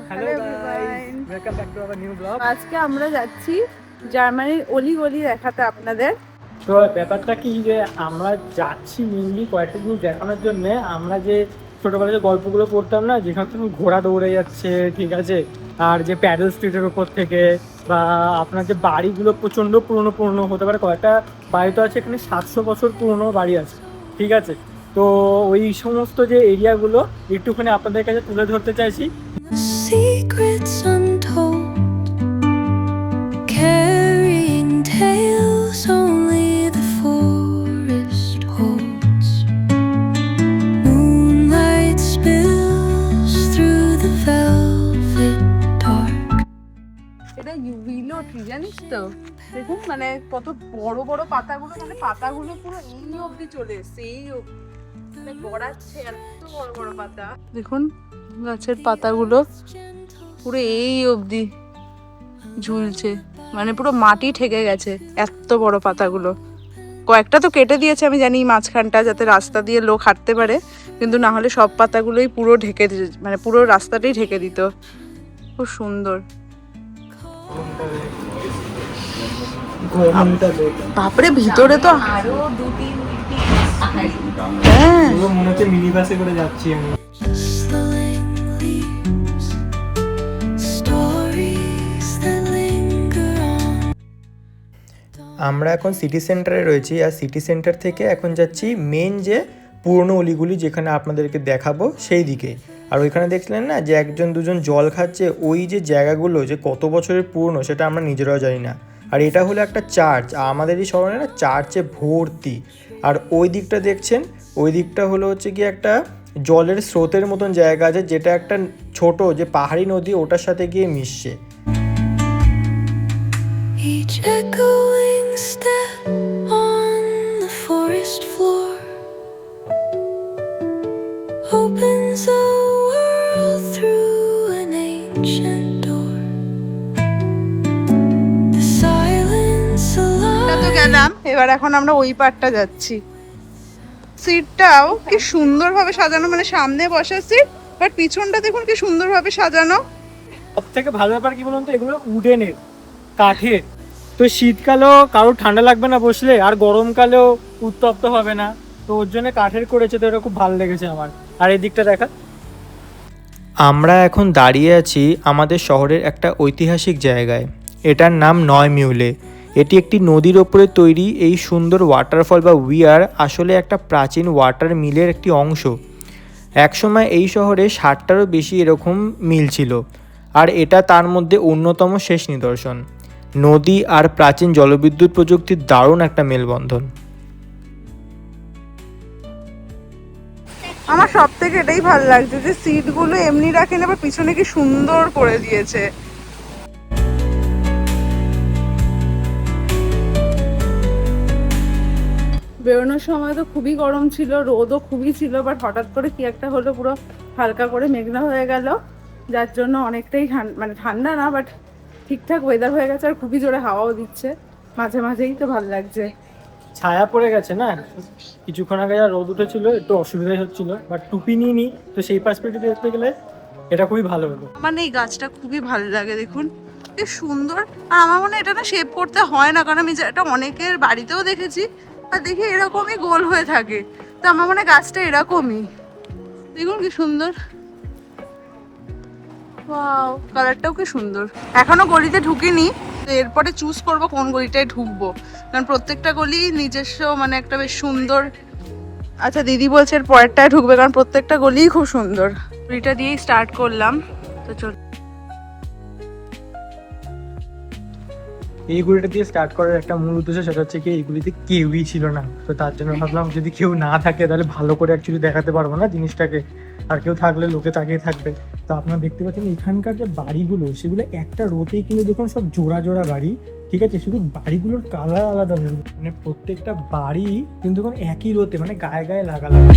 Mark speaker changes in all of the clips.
Speaker 1: Hello guys, welcome back to our new blog. আজকে আমরা যাচ্ছি জার্মানির অলি গলি দেখাতে আপনাদের। তো ব্যাপারটা কি যে আমরা যাচ্ছি মেনলি কয়েকটা জিনিস দেখানোর জন্য। আমরা যে ছোটবেলায় যে গল্পগুলো পড়তাম না, যেখান থেকে ঘোড়া দৌড়ে যাচ্ছে, ঠিক আছে, আর যে প্যাডেল স্ট্রিটের উপর থেকে, বা আপনার যে বাড়িগুলো প্রচণ্ড পুরনো পুরনো হতে পারে, কয়েকটা বাড়ি তো আছে এখানে 700 বছর পুরনো বাড়ি আছে, ঠিক আছে। তো ওই সমস্ত যে এরিয়াগুলো একটুখানি আপনাদের কাছে তুলে ধরতে চাইছি।
Speaker 2: Secrets untold, carrying tales only the forest holds. Moonlight spills through the velvet dark.
Speaker 1: এটা উইলো ট্রি, জানিস তো? দেখুন মানে কত বড় বড় পাতাগুলো, মানে পাতাগুলো পুরো এই অবধি চলে এসছে, এই অবধি মানে গড়াচ্ছে, এত বড় বড় পাতা। দেখুন গাছের পাতাগুলো পুরো এই অবধি ঝুলছে, মানে পুরো মাটি ঠেকে গেছে, এত বড় পাতাগুলো। কয়েকটা তো কেটে দিয়েছে আমি জানি মাঝখানটা, যাতে রাস্তা দিয়ে লোক হাঁটতে পারে, কিন্তু না হলে সব পাতাগুলোই পুরো ঢেকে, মানে পুরো রাস্তাটাই ঢেকে দিত। খুব সুন্দর। বাপরে, ভিতরে তো আরো হ্যাঁ, মনে হচ্ছে মিনি বাসে করে যাচ্ছি আমি।
Speaker 2: Rustling leaves, stories that linger on.
Speaker 3: আমরা এখন সিটি সেন্টারে রয়েছি, আর সিটি সেন্টার থেকে এখন যাচ্ছি মেন যে পুরনো অলিগুলি যেখানে আপনাদেরকে দেখাবো সেই দিকে। আর ওইখানে দেখছিলেন না যে একজন দুজন জল খাচ্ছে, ওই যে জায়গাগুলো যে কত বছরের পুরনো সেটা আমরা নিজেরাও জানি না। আর এটা হলো একটা চার্চ, আমাদের এই শহরে না চার্চে ভর্তি। আর ওই দিকটা দেখছেন, ওই দিকটা হলো হচ্ছে কি একটা জলের স্রোতের মতন জায়গা আছে, যেটা একটা ছোট যে পাহাড়ি নদী ওটার সাথে গিয়ে মিশছে।
Speaker 2: Each echoing step on the forest floor opens a world through an ancient door. The silence
Speaker 1: তো
Speaker 2: alive.
Speaker 1: গেলাম, এবার এখন আমরা ওই পারটা যাচ্ছি। সিটটাও কি সুন্দরভাবে সাজানো, মানে সামনে বসার সিট, বাট পিছনটা দেখুন কি সুন্দরভাবে সাজানো। সব থেকে ভালো ব্যাপার কি বলুন তো, এগুলো উডেনের, কাঠের। তো শীতকালেও কারোর ঠান্ডা লাগবে না বসলে, আর গরমকালেও উত্তপ্ত হবে না। তো ওর জন্য কাঠের করেছে, তো এটা খুব ভালো লেগেছে আমার। আর এই দিকটা দেখা,
Speaker 3: আমরা এখন দাঁড়িয়ে আছি আমাদের শহরের একটা ঐতিহাসিক জায়গায়। এটার নাম নয়মিউলে। এটি একটি নদীর ওপরে তৈরি এই সুন্দর ওয়াটারফল বা উইয়ার আসলে একটা প্রাচীন ওয়াটার মিলের একটি অংশ। একসময় এই শহরে 60টারও বেশি এরকম মিল ছিল, আর এটা তার মধ্যে অন্যতম শেষ নিদর্শন। নদী আর প্রাচীন জলবিদ্যুৎ প্রযুক্তির দারুণ একটা মেলবন্ধন।
Speaker 1: আমার সব থেকে এটাই ভালো লাগছে যে সিটগুলো এমনি রাখেন, আবার পিছনে কি সুন্দর করে দিয়েছে। বেরোনোর সময় তো খুবই গরম ছিল, রোদও খুবই ছিল, বাট হঠাৎ করে কি একটা হলো, পুরো হালকা করে মেঘলা হয়ে গেল, যার জন্য অনেকটাই মানে ঠান্ডা না, বাট ঠিকঠাক ওয়েদার হয়ে গেছে। আর খুবই জোরে হাওয়াও দিচ্ছে মাঝে মাঝেই, তো ভালো লাগছে। ছায়া পড়ে গেছে না, কিছুক্ষণ আগে যা রোদ উঠেছিল একটু অসুবিধাই হচ্ছিল, বাট টুপি নিয়ে নি, তো সেই পার্সপেক্টিভ দেখতে গেলে এটা খুবই ভালো হলো। মানে এই গাছটা খুবই ভালো লাগে, দেখুন কি সুন্দর। আর আমার মনে হয় এটা না শেপ করতে হয় না, কারণ আমি এটা অনেকের বাড়িতেও দেখেছি, আর দেখি এরকমই গোল হয়ে থাকে। তো আমার মনে হয় গাছটা এরকমই, দেখুন কি সুন্দর। ওয়াও, কালারটাও কি সুন্দর। এখনো গলিতে ঢুকিনি, তো এরপরে চুজ করব কোন গলিটায় ঢুকবো, কারণ প্রত্যেকটা গলি নিজস্ব মানে একটা বেশ সুন্দর। আচ্ছা, দিদি বলছে এর পরেরটায় ঢুকবে, কারণ প্রত্যেকটা গলিই খুব সুন্দর। গলিটা দিয়েই স্টার্ট করলাম, তো চল। এই গুলিটা দিয়ে স্টার্ট করার একটা মূল উদ্দেশ্য, সেটা হচ্ছে কি এইগুলিতে কেউই ছিল না, তো তার জন্য ভাবলাম যদি কেউ না থাকে তাহলে ভালো করে অ্যাকচুয়ালি দেখাতে পারবো না জিনিসটাকে, আর কেউ থাকলে লোকে তাকিয়ে থাকবে। তো আপনারা দেখতে পাচ্ছেন এখানকার যে বাড়িগুলো, সেগুলো একটা রোতেই কিন্তু দেখুন সব জোড়া জোড়া বাড়ি, ঠিক আছে। শুধু বাড়িগুলোর কালার আলাদা, মানে প্রত্যেকটা বাড়ি কিন্তু একই রোতে, মানে গায়ে গায়ে লাগা লাগা।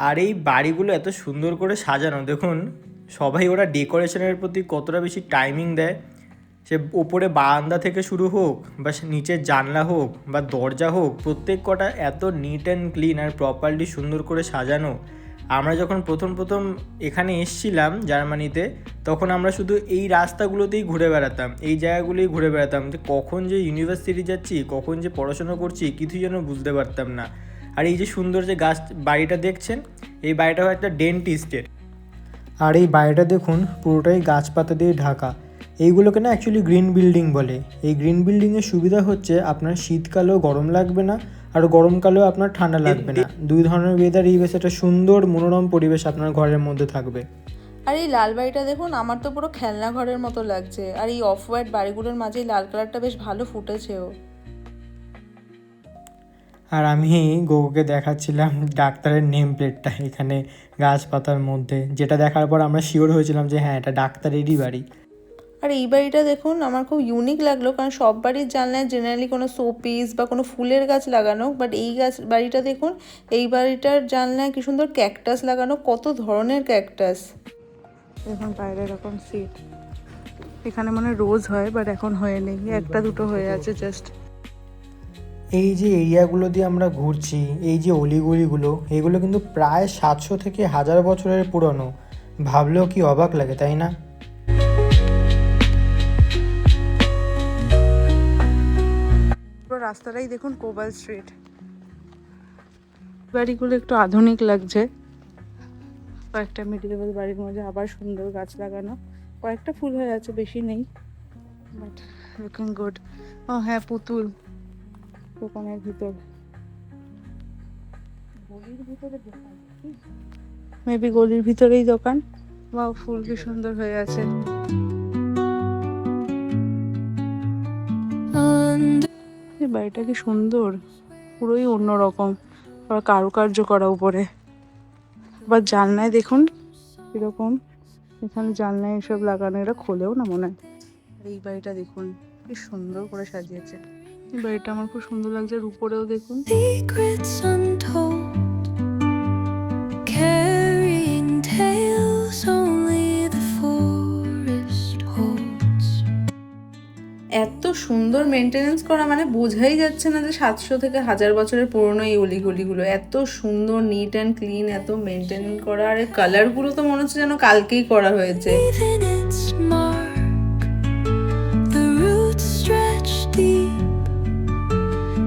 Speaker 3: আর আর এই বাড়িগুলো এত সুন্দর করে সাজানো, দেখুন সবাই ওরা ডেকোরেশনের প্রতি কতটা বেশি টাইমিং দেয়। সে ওপরে বারান্দা থেকে শুরু হোক বা নিচের জানলা হোক বা দরজা হোক, প্রত্যেক কটা এত নিট অ্যান্ড ক্লিন আর প্রপারলি সুন্দর করে সাজানো। আমরা যখন প্রথম এখানে এসছিলাম জার্মানিতে, তখন আমরা শুধু এই রাস্তাগুলোতেই ঘুরে বেড়াতাম, এই জায়গাগুলোই ঘুরে বেড়াতাম, যে কখন যে ইউনিভার্সিটি যাচ্ছি, কখন যে পড়াশোনা করছি কিছু যেন বুঝতে পারতাম না। আর এই যে সুন্দর যে বাড়িটা দেখছেন, এই বাড়িটা একটা ডেন্টিস্টের। আর এই বাড়িটা দেখুন পুরোটাই গাছপাতা দিয়ে ঢাকা। এইগুলোকে না অ্যাকচুয়ালি গ্রিন বিল্ডিং বলে। এই গ্রিন বিল্ডিংয়ের সুবিধা হচ্ছে আপনার শীতকালেও গরম লাগবে না, আর গরমকালেও আপনার ঠান্ডা লাগবে না। দুই ধরনের ওয়েদার এই বেশ একটা সুন্দর মনোরম পরিবেশ আপনার ঘরের মধ্যে থাকবে।
Speaker 4: আর এই লাল বাড়িটা দেখুন, আমার তো পুরো খেলনা ঘরের মতো লাগছে। আর এই অফ হোয়াইট বাড়িগুলোর মাঝে এই লাল কালারটা বেশ ভালো ফুটেছেও।
Speaker 3: আর আমি গোগুকে দেখাচ্ছিলাম ডাক্তারের নেম প্লেটটা এখানে গাছপাতার মধ্যে, যেটা দেখার পর আমরা শিওর হয়েছিলাম যে হ্যাঁ, এটা ডাক্তারেরই বাড়ি।
Speaker 4: আর এই বাড়িটা দেখুন, আমার খুব ইউনিক লাগলো, কারণ সব বাড়ির জানলায় জেনারেলি কোনো শোপিস বা কোনো ফুলের গাছ লাগানো, বাট এই বাড়িটা দেখুন, এই বাড়িটার জানলায় কি সুন্দর ক্যাকটাস লাগানো, কত ধরনের ক্যাকটাস।
Speaker 1: এখন বাইরে এরকম সিট, এখানে মনে রোজ হয় বাট এখন হয়ে নেই, একটা দুটো হয়ে আছে জাস্ট।
Speaker 3: এই যে এরিয়াগুলো দিয়ে আমরা ঘুরছি, এই যে অলিগলিগুলো, এগুলো কিন্তু প্রায় 700 থেকে 1000 বছরের পুরনো। ভাবলেও কি অবাক লাগে, তাই না?
Speaker 1: পুরো রাস্তাটাই দেখুন কোবাল স্ট্রিট। বাড়িগুলো একটু আধুনিক লাগছে, কয়েকটা মিডিয়েবল বাড়ির মধ্যে আবার সুন্দর গাছ লাগানো, কয়েকটা ফুল হয়ে আছে, বেশি নেই, বাট লুকিং গুড। ও হ্যাঁ, পুতুল দোকানের ভিতর, গলির ভিতরে দোকান, মেবি গলির ভিতরেই দোকান। বা ফুল কি সুন্দর হয়ে আছে। এই বাড়িটা কি সুন্দর, পুরোই অন্যরকম, আবার কারুকার্য করা উপরে। আবার জানলায় দেখুন কিরকম, এখানে জানলায় এসব লাগানো, এটা খোলেও না মনে হয়। আর এই বাড়িটা দেখুন কি সুন্দর করে সাজিয়েছে, এই বাড়িটা আমার খুব সুন্দর লাগছে। আর উপরেও দেখুন,
Speaker 2: Secrets untold, carrying tales only the forest holds.
Speaker 4: এত সুন্দর মেনটেনেন্স করা, মানে বোঝাই যাচ্ছে না যে 700 থেকে 1000 বছরের পুরনো এই অলিগলিগুলো। এত সুন্দর নিট অ্যান্ড ক্লিন, এত মেনটেন করা। আর এই কালারগুলো তো মনে হচ্ছে যেন কালকেই করা হয়েছে।
Speaker 2: Within its mark, the roots stretch deep,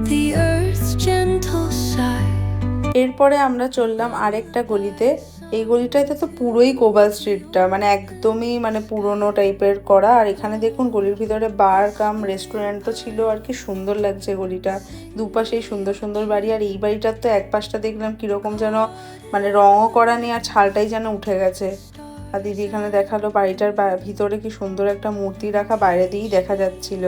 Speaker 2: the earth's gentle sigh.
Speaker 4: এরপরে আমরা চললাম আরেকটা গলিতে। এই গলিটাতে তো পুরোই কোবাল স্ট্রিটটা, মানে একদমই মানে পুরোনো টাইপের করা। আর এখানে দেখুন গলির ভিতরে বার কাম রেস্টুরেন্ট তো ছিল। আর কি সুন্দর লাগছে গলিটা, দুপাশেই সুন্দর সুন্দর বাড়ি। আর এই বাড়িটার তো এক পাশটা দেখলাম কিরকম যেন মানে রঙও করা নেই, আর ছালটাই যেন উঠে গেছে। আর দিদি এখানে দেখালো বাড়িটার ভিতরে কি সুন্দর একটা মূর্তি রাখা, বাইরে দিয়েই দেখা যাচ্ছিল।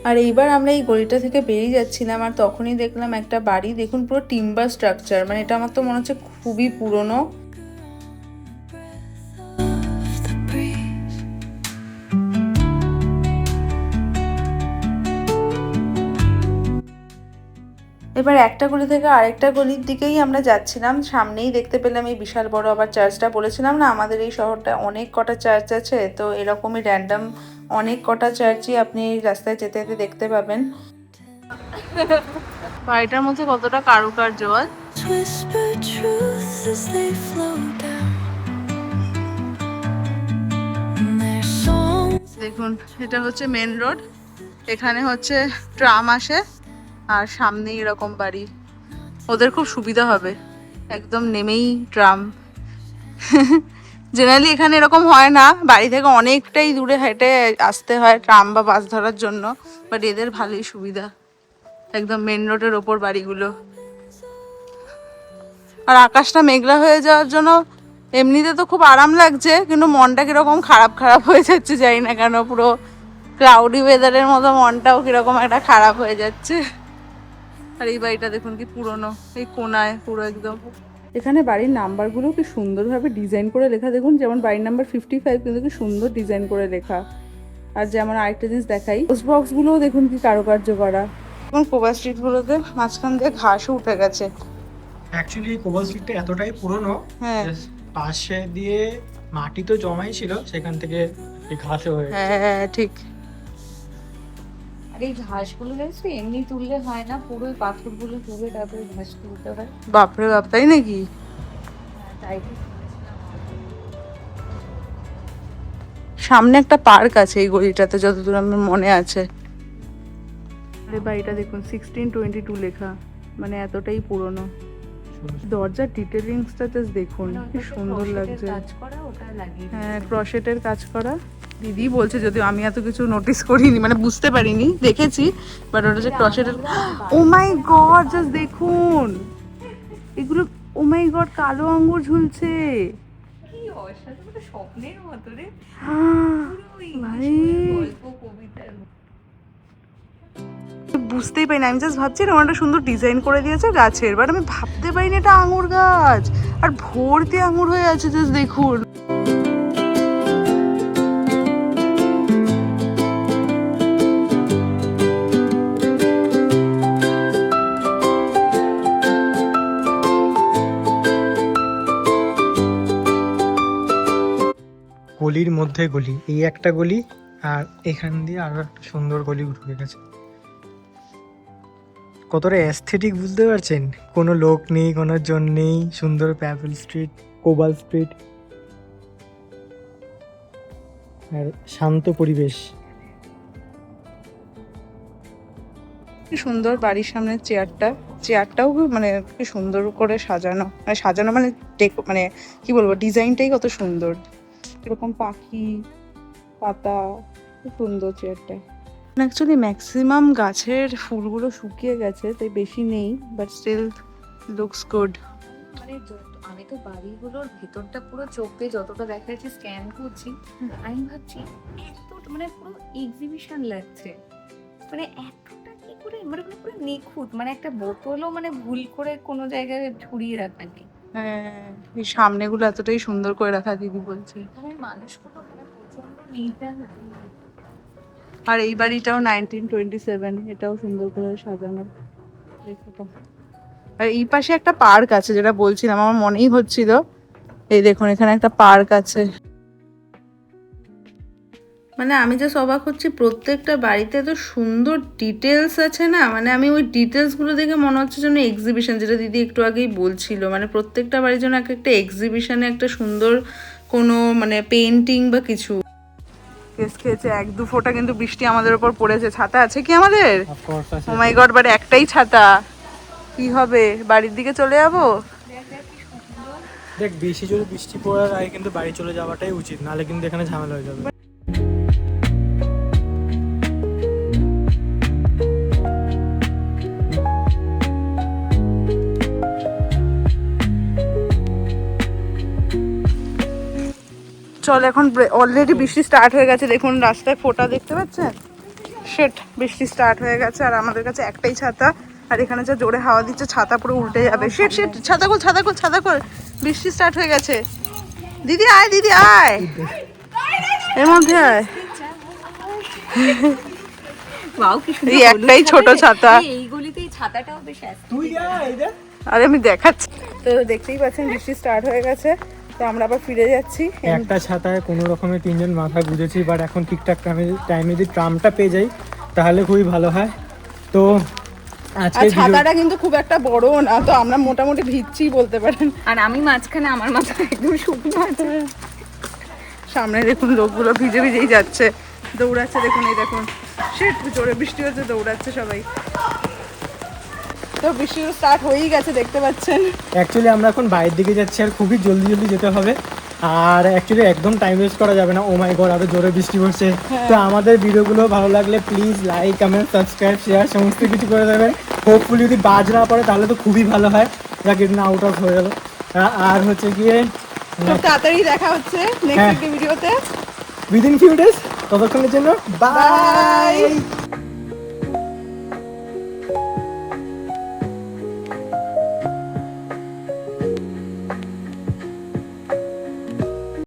Speaker 4: আর এইবার আমরা এই গলিটা থেকে বেরিয়ে যাচ্ছিলাম, আর তখনই দেখলাম একটা বাড়ি, দেখুন পুরো টিম্বার স্ট্রাকচার, মানে এটা আমার তো মনে হচ্ছে খুবই পুরনো।
Speaker 2: Of the breeze,
Speaker 4: এবার একটা গলি থেকে আরেকটা গলির দিকেই আমরা যাচ্ছিলাম, সামনেই দেখতে পেলাম এই বিশাল বড় আবার চার্চটা। বলেছিলাম না আমাদের এই শহরটা অনেক কটা চার্চ আছে, তো এরকমই র্যান্ডম অনেক কটা চার্চই আপনি এই রাস্তায় যেতে যেতে দেখতে পাবেন।
Speaker 1: বাড়িটার মধ্যে কতটা কারুকার্য।
Speaker 2: whisper truths as they flow down. And their songs
Speaker 1: দেখুন এটা হচ্ছে মেন রোড, এখানে হচ্ছে ট্রাম আসে, আর সামনেই এরকম বাড়ি। ওদের খুব সুবিধা হবে, একদম নেমেই ট্রাম। জেনারেলি এখানে এরকম হয় না, বাড়ি থেকে অনেকটাই দূরে হেঁটে আসতে হয় ট্রাম বা বাস ধরার জন্য, বাট এদের ভালোই সুবিধা, একদম মেন রোডের ওপর বাড়িগুলো। আর আকাশটা মেঘলা হয়ে যাওয়ার জন্য এমনিতে তো খুব আরাম লাগছে, কিন্তু মনটা কিরকম খারাপ খারাপ হয়ে যাচ্ছে, জানি না কেন। পুরো ক্লাউডি ওয়েদারের মতো মনটাও কিরকম একটা খারাপ হয়ে যাচ্ছে। আর এই বাড়িটা দেখুন কি পুরনো, এই কোনায় পুরো একদম। এখানে বাড়ির নাম্বারগুলো কি সুন্দরভাবে ডিজাইন করে লেখা, দেখুন যেমন বাড়ির নাম্বার 55 কিন্তু কি সুন্দর ডিজাইন করে লেখা। আর যেমন আরেকটা জিনিস দেখাই, পোস্ট বক্সগুলোও দেখুন কি কারুকার্য করা। এখন কোবা স্ট্রিটগুলোতে মাঝখান দিয়ে ঘাসও উঠে গেছে,
Speaker 3: অ্যাকচুয়ালি কোবাল স্ট্রিটটা এতটাই পুরনো,
Speaker 4: হ্যাঁ
Speaker 3: just পাশে দিয়ে মাটি তো জমাই ছিল, সেখান থেকে এই ঘাসও হয়ে গেছে।
Speaker 4: হ্যাঁ ঠিক।
Speaker 5: আর এই ঘাসগুলো দেখছি এমনি তুললে হয় না, পুরো পাথরগুলো তুলে তারপরে ঘাস তুলতে হয়।
Speaker 4: বাপরে বাপ, তাই নাকি?
Speaker 5: তাই
Speaker 4: সামনে একটা পার্ক আছে এই গলিটাতে যতদূর আমার মনে আছে। আরে বাড়িটা দেখুন 1622 লেখা, মানে এতটাই পুরনো। দরজার ডিটেলিংসটা জাস্ট দেখুন কি সুন্দর লাগছে।
Speaker 5: কাজ করা ওটা লাগিয়ে
Speaker 4: হ্যাঁ ক্রশেটের কাজ করা। দিদি বলছে, যদিও আমি এত কিছু নোটিস করিনি, মানে বুঝতে পারিনি, দেখেছি বাট ওটা যে ক্রশেটের। ও মাই গড, জাস্ট দেখুন এগুলো। ও মাই গড, কালো আঙ্গুর ঝুলছে।
Speaker 5: কি অসাধারণ, স্বপ্নের মতো রে,
Speaker 4: ভাই
Speaker 5: গল্প কবিতার মতো।
Speaker 4: বুঝতেই পারিনি, আমি জাস্ট ভাবছি এরকম একটা সুন্দর ডিজাইন করে দিয়েছে গাছের, বাট আমি ভাবতে পারিনি এটা আঙুর গাছ, আর ভর্তি আঙুর হয়ে আছে, জাস্ট দেখুন।
Speaker 3: গলির মধ্যে গলি, এই একটা গলি আর এখান দিয়ে আরো একটা সুন্দর গলি ঢুকে গেছে। কতটা অ্যাস্থেটিক বুঝতে পারছেন? কোনো লোক নেই, কোনো জন নেই, সুন্দর প্যাপেল স্ট্রিট, কোবাল স্ট্রিট, আর শান্ত পরিবেশ।
Speaker 4: কি সুন্দর বাড়ির সামনে চেয়ারটাও মানে কি সুন্দর করে সাজানো, মানে সাজানো মানে মানে কি বলবো, ডিজাইনটাই কত সুন্দর, এরকম পাখি পাতা, খুব সুন্দর চেয়ারটা। অ্যাকচুয়ালি ম্যাক্সিমাম গাছের ফুলগুলো শুকিয়ে গেছে, তাই বেশি নেই, বাট স্টিল লুকস গুড।
Speaker 5: মানে আমি তো বাড়িগুলোর ভেতরটা পুরো চোখ দিয়ে যতটা দেখা যাচ্ছে স্ক্যান করছি, আমি ভাবছি এত মানে পুরো এক্সিবিশন লাগছে, মানে এতটা কি করে, মানে পুরো নিখুঁত, মানে একটা বোতলও মানে ভুল করে কোনো জায়গায় ঝুরিয়ে রাখা নেই।
Speaker 4: হ্যাঁ এই সামনেগুলো এতটাই সুন্দর করে রাখা, দিদি বলছে।
Speaker 5: এখানে মানুষগুলো মানে প্রচন্ড নিট।
Speaker 4: আর এই বাড়িটাও 1927, এটাও সুন্দর করে সাজানো। আর এই পাশে একটা পার্ক আছে, যেটা বলছিলাম আমার মনেই হচ্ছিল, এই দেখুন এখানে একটা পার্ক আছে। মানে আমি জাস্ট অবাক হচ্ছি, প্রত্যেকটা বাড়িতে এত সুন্দর ডিটেলস আছে না, মানে আমি ওই ডিটেলসগুলো দেখে মনে হচ্ছে যেন এক্সিবিশন, যেটা দিদি একটু আগেই বলছিল, মানে প্রত্যেকটা বাড়ির জন্য একটা এক্সিবিশনে একটা সুন্দর কোনো মানে পেন্টিং বা কিছু। কেস খেয়েছে, 1-2 ফোঁটা কিন্তু বৃষ্টি আমাদের উপর পড়েছে। ছাতা আছে কি আমাদের? ও মাই গড, বাট একটাই ছাতা, কি হবে? বাড়ির দিকে চলে যাবো।
Speaker 3: দেখ, বেশি জোরে বৃষ্টি পড়ার আগে কিন্তু বাড়ি চলে যাওয়াটাই উচিত, নাহলে কিন্তু এখানে ঝামেলা হয়ে যাবে।
Speaker 4: চল, এখন অলরেডি বৃষ্টি স্টার্ট হয়ে গেছে, দেখুন রাস্তায় ফোঁটা দেখতে পাচ্ছেন, শেট বৃষ্টি স্টার্ট হয়ে গেছে। আর আমাদের কাছে একটাই ছাতা, আর এখানে যা জোরে হাওয়া দিচ্ছে ছাতা পুরো উল্টে যাবে। শেট শেট, ছাতা খোল ছাতা খোল ছাতা খোল, বৃষ্টি স্টার্ট হয়ে গেছে। দিদি আয়, দিদি আয়, এর মধ্যে আয়।
Speaker 5: ওয়াও, কি সুন্দর
Speaker 4: এই একটাই ছোট ছাতা।
Speaker 5: এই গলিতে এই ছাতাটাও বেশ
Speaker 3: তুই যা, এই দেখ।
Speaker 4: আরে আমি দেখাচ্ছি তো, দেখতেই পাচ্ছেন বৃষ্টি স্টার্ট হয়ে গেছে, তো আমরা আবার ফিরে যাচ্ছি।
Speaker 3: একটা ছাতায় কোনো রকমে 3 জন মাথা গুঁজেছি, বাট এখন ঠিকঠাক টাইমে যদি ট্রামটা পেয়ে যাই তাহলে খুবই ভালো হয়। তো
Speaker 4: আর
Speaker 3: আজকে
Speaker 4: ছাতাটা কিন্তু খুব একটা বড় না, তো আমরা মোটামুটি ভিজছি বলতে পারেন।
Speaker 5: আর আমি মাঝখানে, আমার মাথা একদম শুকনো আছে।
Speaker 4: সামনে দেখুন লোকগুলো ভিজে ভিজেই যাচ্ছে, দৌড়াচ্ছে, দেখুন এই দেখুন, শিট জোরে বৃষ্টি হচ্ছে, দৌড়াচ্ছে সবাই। তো বৃষ্টি স্টার্ট হয়েই গেছে দেখতে পাচ্ছেন।
Speaker 3: অ্যাকচুয়ালি আমরা এখন বাইরের দিকে যাচ্ছি, আর খুবই জলদি জলদি যেতে হবে, আর অ্যাকচুয়ালি একদম টাইম ওয়েস্ট করা যাবে না। ও মাই গড, আরো জোরে বৃষ্টি পড়ছে। তো আমাদের ভিডিওগুলো ভালো লাগলে please like, comment, subscribe, share সমস্ত কিছু করে দেবেন। হোপফুলি যদি বাজ না পড়ে তাহলে তো খুবই ভালো হয়, যাকে না আউট অফ হয়ে গেল। আর হচ্ছে গিয়ে
Speaker 4: খুব তাড়াতাড়ি দেখা হচ্ছে নেক্সট ভিডিওতে,
Speaker 3: উইদিন ফিউ ডেজ। ততক্ষণের জন্য বাই।